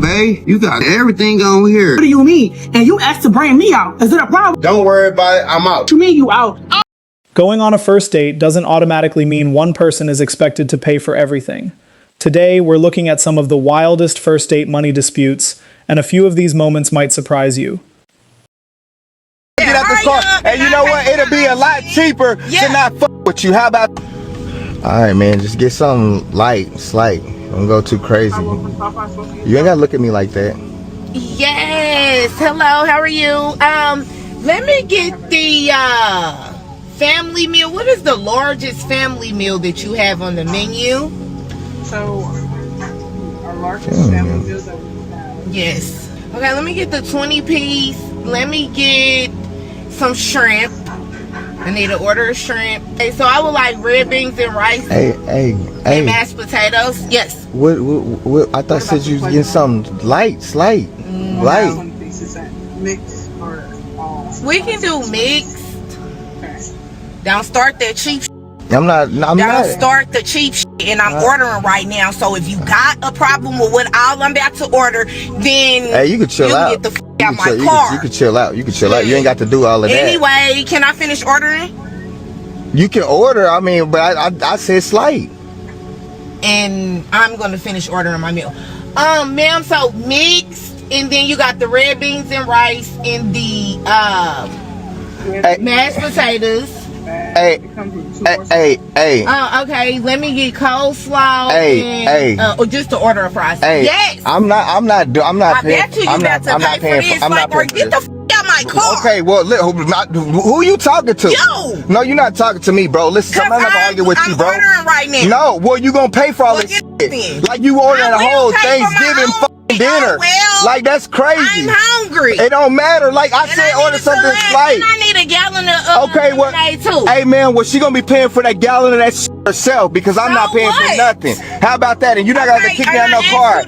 babe. You got everything on here. What do you mean? And you asked to bring me out. Is it a problem? Don't worry about it. I'm out. What you mean you out? Going on a first date doesn't automatically mean one person is expected to pay for everything. Today, we're looking at some of the wildest first date money disputes, and a few of these moments might surprise you. Get out this car, and you know what? It'll be a lot cheaper to not fuck with you. How about? All right, man. Just get something light, slight. Don't go too crazy. You ain't gotta look at me like that. Yes. Hello. How are you? Let me get the family meal. What is the largest family meal that you have on the menu? So, our largest family meal that we have. Yes. Okay. Let me get the 20-piece. Let me get some shrimp. I need to order a shrimp. Okay, so I would like red beans and rice. Hey. Mashed potatoes. Yes. What I thought said you was getting something light, slight. Light. 20 pieces mixed or We can do mixed. okay. Don't start that cheap. I'm not. Don't start the cheap shit, and I'm ordering right now. So if you got a problem with what all I'm about to order, then Hey, you can chill out. Get the f out my car. You can chill out. You can chill out. You ain't got to do all of that. Anyway, can I finish ordering? You can order. I mean, but I said slight. And I'm gonna finish ordering my meal. Ma'am, so mixed, and then you got the red beans and rice and the mashed potatoes. Hey. Okay, let me get coleslaw or just to order a fries. Hey, yes. I'm not I paying. bet you about to pay for this. I'm not paying for get this. the f out my car. Okay, well, who you talking to? You. No, you're not talking to me, bro. Listen, I'm not gonna argue with you, bro. I'm ordering right now. No, well, you gonna pay for all this shit. Like you ordering a whole Thanksgiving fucking dinner. Like that's crazy. I'm hungry. It don't matter. Like I said, order something slight. I need a gallon of okay, well, too. hey man, well she gonna be paying for that gallon of that shit herself because I'm not paying for nothing. How about that? And you're not gonna kick me out no car.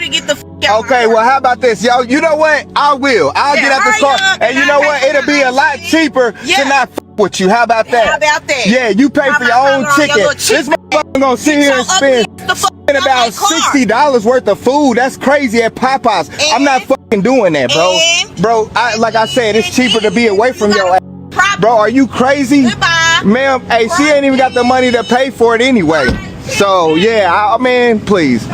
Okay, well how about this, yo? You know what? I'll get out this car, and you know what? It'll be a lot cheaper to not fuck with you. How about that? How about that? Yeah, you pay for your own chicken. This motherfucker gonna sit here and spend about $60 worth of food. That's crazy at Popeyes. I'm not fucking doing that, bro. Bro, like I said, it's cheaper to be away from your ass. Bro, are you crazy? Ma'am, hey, she ain't even got the money to pay for it anyway. So, yeah, I mean, please.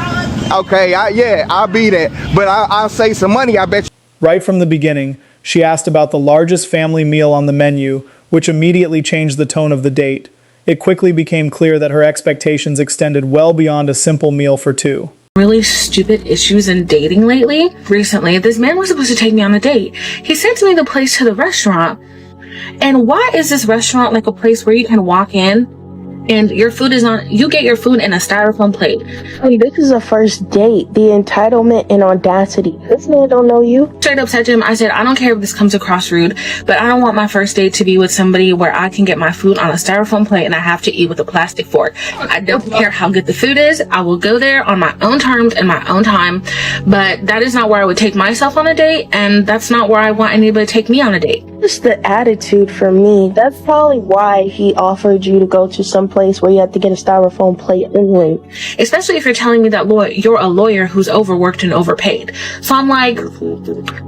Okay, I'll be that. But I'll save some money, I bet you. Right from the beginning, she asked about the largest family meal on the menu, which immediately changed the tone of the date. It quickly became clear that her expectations extended well beyond a simple meal for two. Really stupid issues in dating lately. Recently, this man was supposed to take me on a date. He sent me the place to the restaurant. And why is this restaurant like a place where you can walk in and your food is on, you get your food in a styrofoam plate? Hey, this is a first date. The entitlement and audacity. This man don't know you. Straight up said to him, I said, I don't care if this comes across rude, but I don't want my first date to be with somebody where I can get my food on a styrofoam plate and I have to eat with a plastic fork. I don't care how good the food is. I will go there on my own terms and my own time, but that is not where I would take myself on a date, and that's not where I want anybody to take me on a date. Just the attitude for me. That's probably why he offered you to go to some place where you have to get a styrofoam plate anyway. Especially if you're telling me that you're a lawyer who's overworked and overpaid. So I'm like,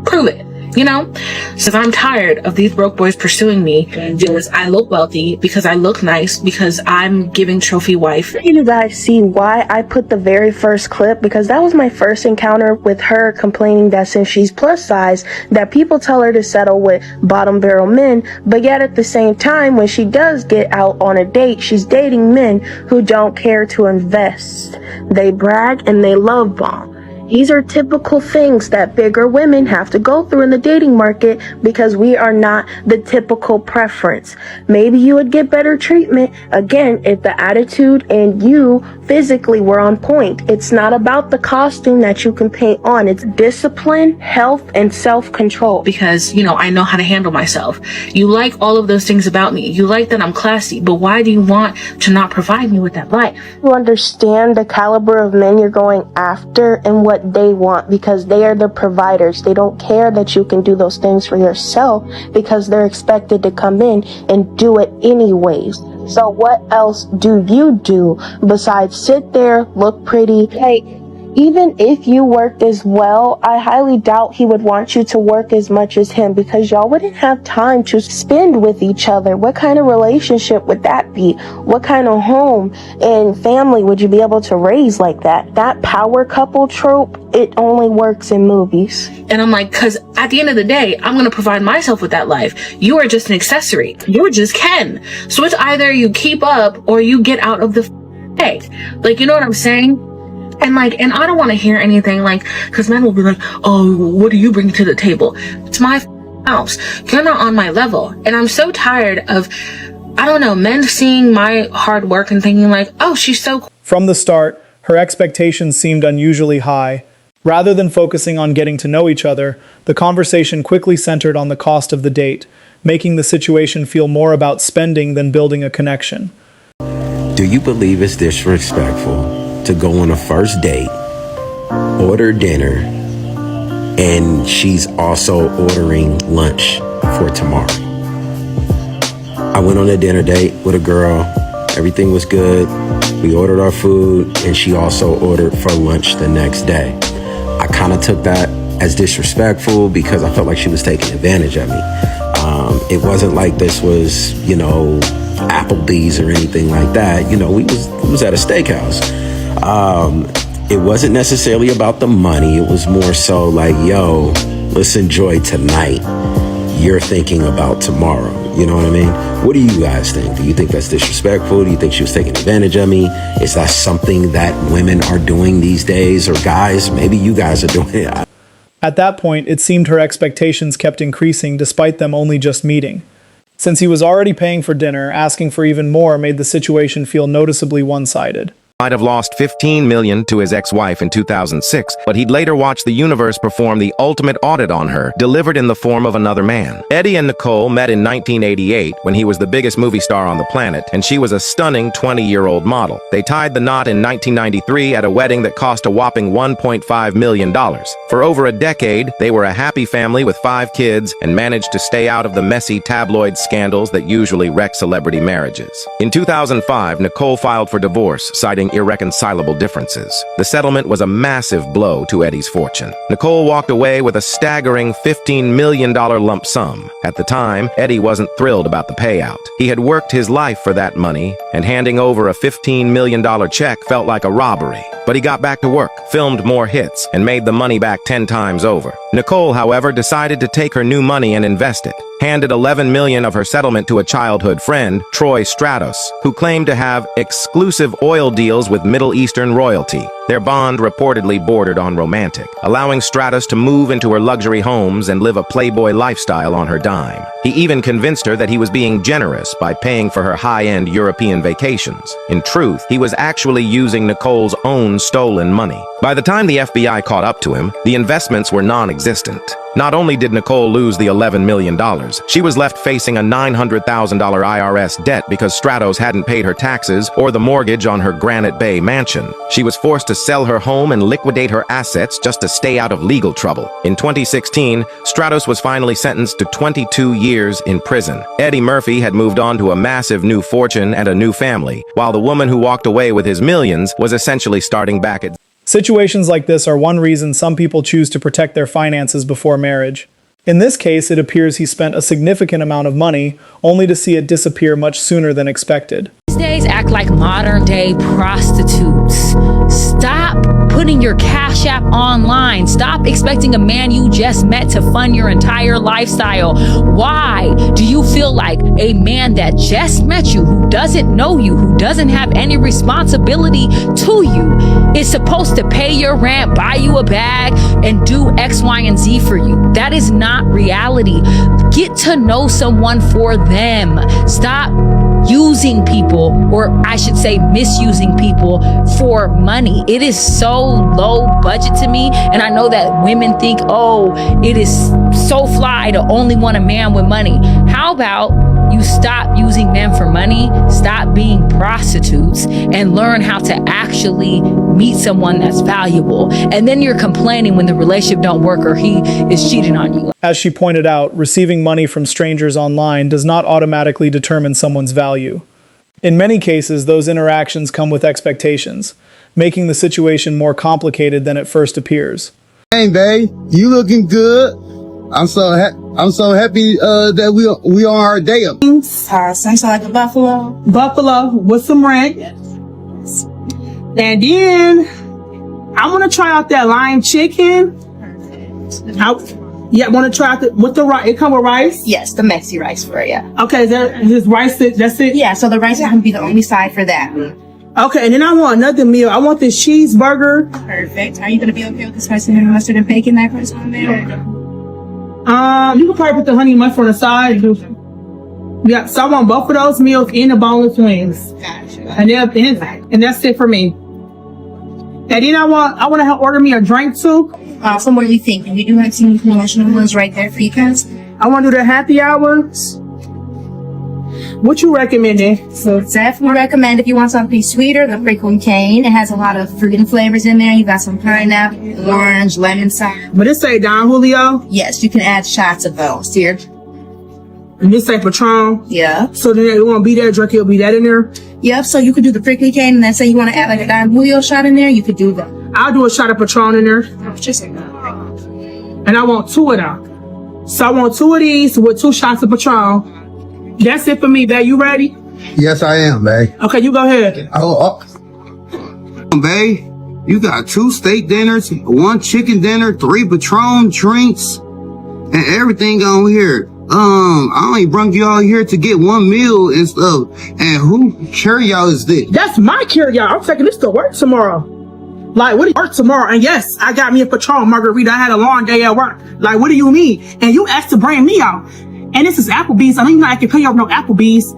prove it. You know, so I'm tired of these broke boys pursuing me because I look wealthy, because I look nice, because I'm giving trophy wife. You guys see why I put the very first clip? Because that was my first encounter with her complaining that since she's plus size, that people tell her to settle with bottom barrel men, but yet at the same time, when she does get out on a date, she's dating men who don't care to invest. They brag and they love bomb. These are typical things that bigger women have to go through in the dating market because we are not the typical preference. Maybe you would get better treatment, again, if the attitude and you physically were on point. It's not about the costume that you can paint on. It's discipline, health, and self-control. Because, you know, I know how to handle myself. You like all of those things about me. You like that I'm classy, but why do you want to not provide me with that life? You understand the caliber of men you're going after and what they want, because they are the providers. They don't care that you can do those things for yourself because they're expected to come in and do it anyways. So what else do you do besides sit there, look pretty? Hey, Even if you worked as well, I highly doubt he would want you to work as much as him because y'all wouldn't have time to spend with each other. What kind of relationship would that be? What kind of home and family would you be able to raise like that? That power couple trope, it only works in movies. And I'm like, because at the end of the day, I'm going to provide myself with that life. You are just an accessory. You're just Ken. So it's either you keep up or you get out of the way. Like, you know what I'm saying? And I don't want to hear anything like, because men will be like, oh, what do you bring to the table? It's my house. You're not on my level. And I'm so tired of, I don't know, men seeing my hard work and thinking like, oh, she's so cool. From the start, her expectations seemed unusually high. Rather than focusing on getting to know each other, the conversation quickly centered on the cost of the date, making the situation feel more about spending than building a connection. Do you believe it's disrespectful to go on a first date, order dinner, and she's also ordering lunch for tomorrow? I went on a dinner date with a girl. Everything was good. We ordered our food, and she also ordered for lunch the next day. I kind of took that as disrespectful because I felt like she was taking advantage of me. It wasn't like this was, Applebee's or anything like that. We was at a steakhouse. It wasn't necessarily about the money. It was more so like, yo, let's enjoy tonight. You're thinking about tomorrow. You know what I mean? What do you guys think? Do you think that's disrespectful? Do you think she was taking advantage of me? Is that something that women are doing these days? Or guys, maybe you guys are doing it. At that point, it seemed her expectations kept increasing despite them only just meeting. Since he was already paying for dinner, asking for even more made the situation feel noticeably one-sided. Might have lost $15 million to his ex-wife in 2006, but he'd later watch the universe perform the ultimate audit on her, delivered in the form of another man. Eddie and Nicole met in 1988 when he was the biggest movie star on the planet, and she was a stunning 20-year-old model. They tied the knot in 1993 at a wedding that cost a whopping $1.5 million. For over a decade, they were a happy family with 5 kids and managed to stay out of the messy tabloid scandals that usually wreck celebrity marriages. In 2005, Nicole filed for divorce, citing irreconcilable differences. The settlement was a massive blow to Eddie's fortune. Nicole walked away with a staggering $15 million lump sum. At the time, Eddie wasn't thrilled about the payout. He had worked his life for that money, and handing over a $15 million check felt like a robbery. But he got back to work, filmed more hits, and made the money back 10 times over. Nicole, however, decided to take her new money and invest it. Handed $11 million of her settlement to a childhood friend, Troy Stratos, who claimed to have exclusive oil deals with Middle Eastern royalty. Their bond reportedly bordered on romantic, allowing Stratos to move into her luxury homes and live a playboy lifestyle on her dime. He even convinced her that he was being generous by paying for her high-end European vacations. In truth, he was actually using Nicole's own stolen money. By the time the FBI caught up to him, the investments were non-existent. Not only did Nicole lose the $11 million, she was left facing a $900,000 IRS debt because Stratos hadn't paid her taxes or the mortgage on her Granite Bay mansion. She was forced to sell her home and liquidate her assets just to stay out of legal trouble. In 2016, Stratos was finally sentenced to 22 years in prison. Eddie Murphy had moved on to a massive new fortune and a new family, while the woman who walked away with his millions was essentially starting back at Situations like this are one reason some people choose to protect their finances before marriage. In this case, it appears he spent a significant amount of money, only to see it disappear much sooner than expected. These days act like modern day prostitutes. Stop putting your Cash App online. Stop expecting a man you just met to fund your entire lifestyle. Why do you feel like a man that just met you, who doesn't know you, who doesn't have any responsibility to you, is supposed to pay your rent, buy you a bag, and do X, Y, and Z for you? That is not reality. Get to know someone for them. Stop using people, or I should say misusing people for money. It is so low budget to me, and I know that women think, oh, it is so fly to only want a man with money. How about you stop using men for money, stop being prostitutes, and learn how to actually meet someone that's valuable? And then you're complaining when the relationship don't work or he is cheating on you. As she pointed out, receiving money from strangers online does not automatically determine someone's value. In many cases, those interactions come with expectations. making the situation more complicated than it first appears. Hey, babe, you looking good. I'm so happy that we on our day up. Sounds like a buffalo. Buffalo with some ranch. And then I want to try out that lime chicken. I want to try out with the rice. It come with rice? Yes, the Mexi rice for you. Okay, is rice, that's it? Yeah, so the rice is going to be the only side for that. Okay, and then I want another meal. I want this cheeseburger. Perfect. Are you going to be okay with the spicy honey mustard and bacon that goes on there? You can probably put the honey mustard on the side. Yeah, so I want both of those meals in the boneless wings. Gotcha. And that's it for me. And then I want to order me a drink too. Awesome. What are you thinking? We do have some promotional ones right there for you guys. I want to do the happy hours. What you recommending? So definitely recommend if you want something sweeter, the prickle cane. It has a lot of fruit and flavors in there. You got some pineapple, orange, lemon cider. But it say Don Julio? Yes, you can add shots of those here. And this say Patron? Yeah. So then it won't be there, drink, it'll be that in there? Yep, so you could do the prickly cane and then say you want to add like a Don Julio shot in there, you could do that. I'll do a shot of Patron in there. Just and I want 2 of them. So I want 2 of these with 2 shots of Patron. That's it for me, babe. You ready? Yes, I am, babe. Okay, you go ahead. Babe, you got 2 steak dinners, 1 chicken dinner, 3 Patron drinks, and everything on here. I only brought you all here to get 1 meal and stuff. And who carry-out is this? That's my carry-out. I'm taking this to work tomorrow. Like, what do you work tomorrow? And yes, I got me a Patron margarita. I had a long day at work. Like, what do you mean? And you asked to bring me out. And this is Applebee's. I don't even know I can pay you over no Applebee's.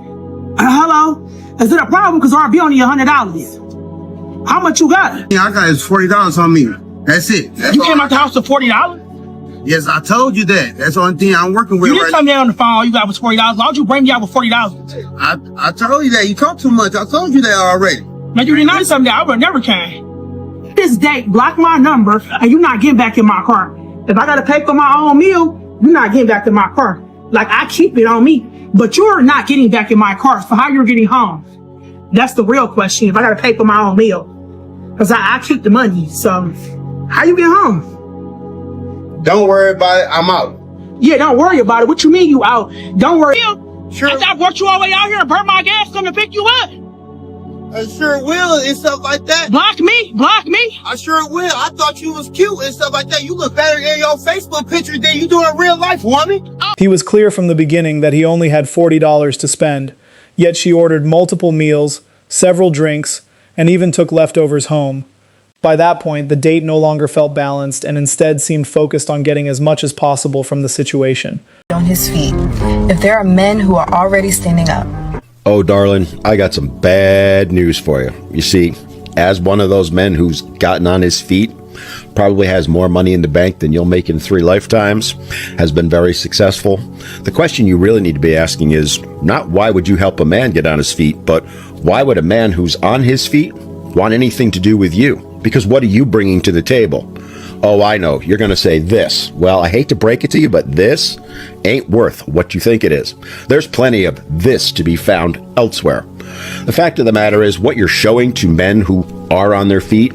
Hello? Is it a problem? Because RB only $100. How much you got? Yeah, I got is $40 on me. That's it. You came out the house with $40? Yes, I told you that. That's the only thing I'm working with. You didn't tell me on the phone all you got was $40. Why would you bring me out with $40? I told you that. You talk too much. I told you that already. Now you did not tell me that. I would never came. This date, block my number, and you're not getting back in my car. If I gotta pay for my own meal, you're not getting back in my car. Like, I keep it on me, but you're not getting back in my car. So how you're getting home? That's the real question. If I gotta pay for my own meal, because I keep the money. So how you get home? Don't worry about it. I'm out. Yeah, don't worry about it. What you mean you out? Don't worry. Sure. I brought you all the way out here and burn my gas come to pick you up. I sure will and stuff like that. Block me? Block me? I sure will. I thought you was cute and stuff like that. You look better in your Facebook picture than you do in real life, woman. He was clear from the beginning that he only had $40 to spend, yet she ordered multiple meals, several drinks, and even took leftovers home. By that point, the date no longer felt balanced and instead seemed focused on getting as much as possible from the situation. On his feet, if there are men who are already standing up. Oh, darling, I got some bad news for you. You see, as one of those men who's gotten on his feet, probably has more money in the bank than you'll make in 3 lifetimes, has been very successful, the question you really need to be asking is not why would you help a man get on his feet, but why would a man who's on his feet want anything to do with you? Because what are you bringing to the table? Oh, I know. You're going to say this. Well, I hate to break it to you, but this ain't worth what you think it is. There's plenty of this to be found elsewhere. The fact of the matter is, what you're showing to men who are on their feet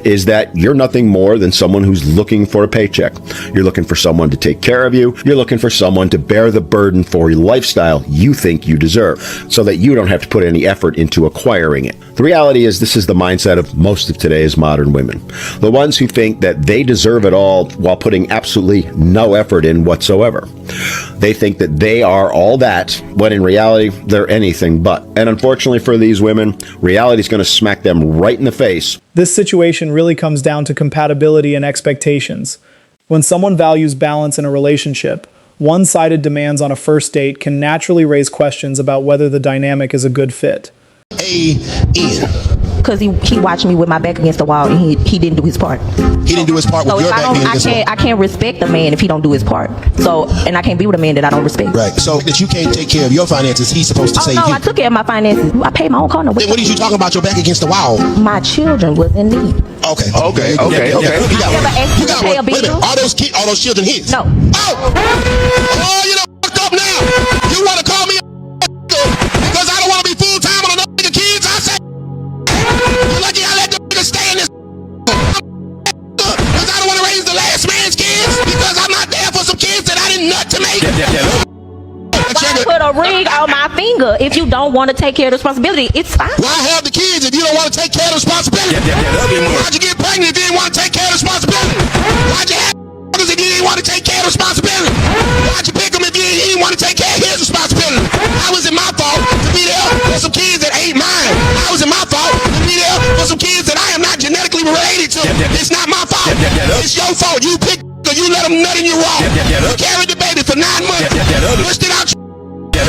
is that you're nothing more than someone who's looking for a paycheck. You're looking for someone to take care of you. You're looking for someone to bear the burden for a lifestyle you think you deserve, so that you don't have to put any effort into acquiring it. The reality is, this is the mindset of most of today's modern women. The ones who think that they deserve it all while putting absolutely no effort in whatsoever. They think that they are all that, when in reality, they're anything but. And unfortunately for these women, reality is going to smack them right in the face. This situation really comes down to compatibility and expectations. When someone values balance in a relationship, one-sided demands on a first date can naturally raise questions about whether the dynamic is a good fit. Because he watched me with my back against the wall and he didn't do his part. He didn't do his part with your back against the wall. I can't respect a man if he don't do his part. So, and I can't be with a man that I don't respect. Right. So that you can't take care of your finances, he's supposed to say no, I took care of my finances. I paid my own car. No, then what did you talk about your back against the wall? My children was in need. Okay. You ever asked me to pay a bill? All those children his? No. Oh, you done fucked up now. You want to call me a because I don't want to be full time on another nigga kids? I say, you're lucky I let the nigga stay ring on my finger if you don't want to take care of the responsibility. It's fine. Why have the kids if you don't want to take care of the responsibility? Why'd you get pregnant if you didn't want to take care of the responsibility? Why'd you have if you didn't want to take care of the responsibility? Why'd you pick him if you didn't want to take care of his responsibility? How is it my fault to be there for some kids that ain't mine? How is it my fault to be there for some kids that I am not genetically related to? It's not my fault. It's your fault. You picked you let them nut in your raw. You carried the baby for 9 months. Pushed it out.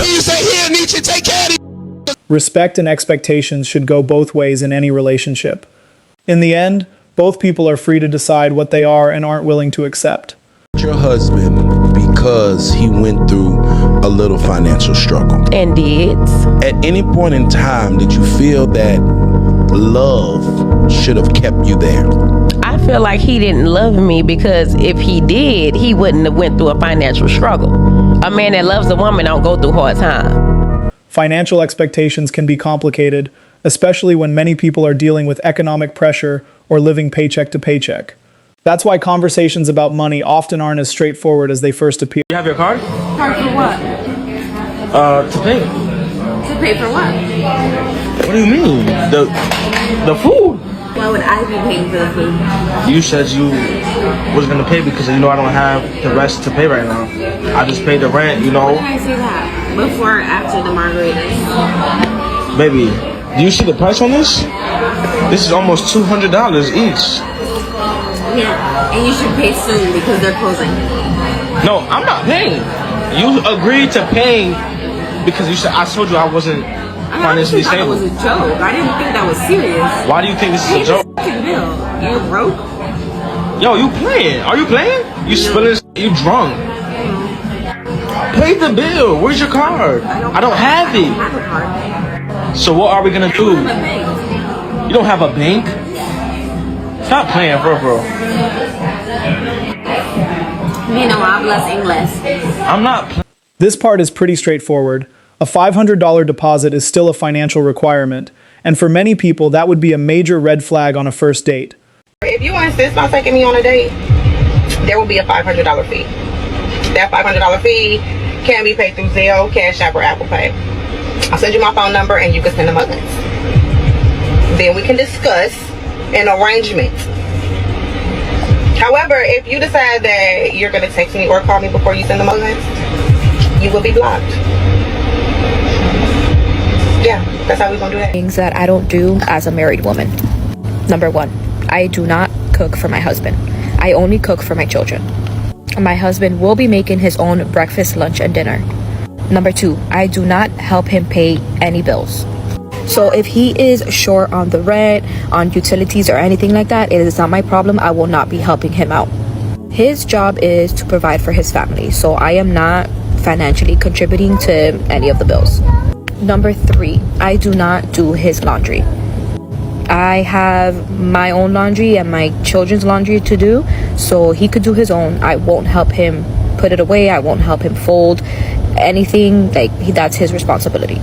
You say, here, need you take care of it. Respect and expectations should go both ways in any relationship. In the end, both people are free to decide what they are and aren't willing to accept. Your husband because he went through a little financial struggle. And did. At any point in time, did you feel that love should have kept you there? I feel like he didn't love me because if he did, he wouldn't have went through a financial struggle. A man that loves a woman don't go through hard times. Financial expectations can be complicated, especially when many people are dealing with economic pressure or living paycheck to paycheck. That's why conversations about money often aren't as straightforward as they first appear. You have your card? Card for what? To pay. To pay for what? What do you mean? The food. Why would I be paying for the food? You said you was gonna pay because you know I don't have the rest to pay right now. I just paid the rent, you know. When did I say that? Before or after the margaritas? Baby, do you see the price on this? This is almost $200 each. Yeah, and you should pay soon because they're closing. No, I'm not paying. You agreed to pay because you said I told you I wasn't financially stable. That was a joke. I didn't think that was serious. Why do you think this is a joke? Fucking bill. You broke? Yo, you playing? Are you playing? You spilling? You drunk? Pay the bill. Where's your card? I don't have it. I have a card. So what are we gonna do? I don't have a bank. You don't have a bank? Stop playing, bro. Me no hablas inglés. I'm not. This part is pretty straightforward. A $500 deposit is still a financial requirement, and for many people that would be a major red flag on a first date. If you insist on taking me on a date, there will be a $500 fee. That $500 fee can be paid through Zelle, Cash App, or Apple Pay. I'll send you my phone number and you can send the muggins. Then we can discuss an arrangement. However, if you decide that you're going to text me or call me before you send the muggins, you will be blocked. Yeah, that's how we're going to do that. Things that I don't do as a married woman. Number 1, I do not cook for my husband. I only cook for my children. My husband will be making his own breakfast, lunch, and dinner. Number 2, I do not help him pay any bills. So if he is short on the rent, on utilities, or anything like that, it is not my problem. I will not be helping him out. His job is to provide for his family, so I am not financially contributing to any of the bills. Number 3, I do not do his laundry. I have my own laundry and my children's laundry to do, so he could do his own. I won't help him put it away. I won't help him fold anything. That's his responsibility.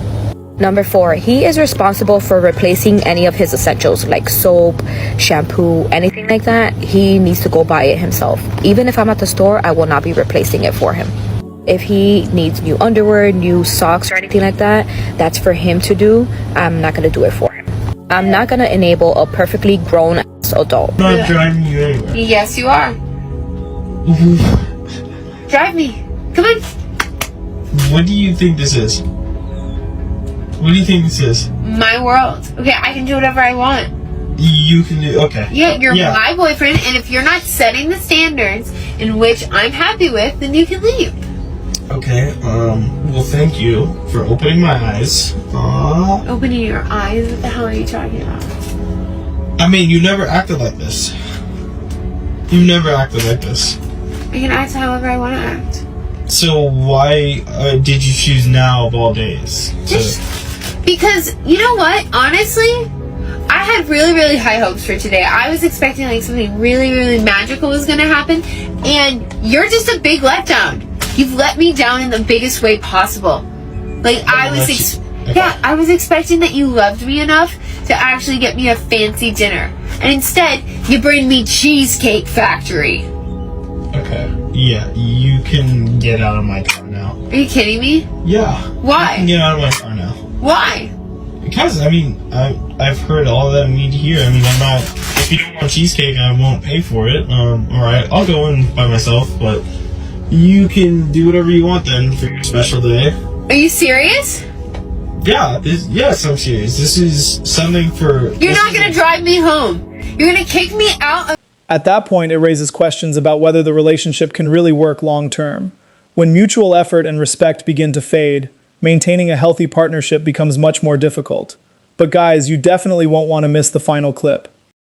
Number 4, he is responsible for replacing any of his essentials like soap, shampoo, anything like that. He needs to go buy it himself. Even if I'm at the store, I will not be replacing it for him. If he needs new underwear, new socks, or anything like that, that's for him to do. I'm not going to do it for him. I'm not going to enable a perfectly grown adult. I'm not driving you anywhere. Yes, you are. Drive me. Come on. What do you think this is? What do you think this is? My world. Okay, I can do whatever I want. You can do, okay. Yeah, you're my boyfriend, and if you're not setting the standards in which I'm happy with, then you can leave. Okay, well thank you for opening my eyes. Opening your eyes? What the hell are you talking about? I mean, you never acted like this. You never acted like this. I can act however I want to act. So why did you choose now of all days? Because, you know what? Honestly, I had really, really high hopes for today. I was expecting like something really, really magical was going to happen, and you're just a big letdown. You've let me down in the biggest way possible. Like, I was expecting that you loved me enough to actually get me a fancy dinner. And instead, you bring me Cheesecake Factory. Okay. Yeah, you can get out of my car now. Are you kidding me? Yeah. Why? You can get out of my car now. Why? Because, I mean, I've heard all that I need to hear. I mean, I'm not, if you don't want cheesecake, I won't pay for it. Alright, I'll go in by myself, but you can do whatever you want then for your special day. Are you serious? Yeah, yes, I'm serious. This is something for... You're not gonna drive me home. You're gonna kick me out of... At that point, it raises questions about whether the relationship can really work long term. When mutual effort and respect begin to fade, maintaining a healthy partnership becomes much more difficult. But guys, you definitely won't want to miss the final clip.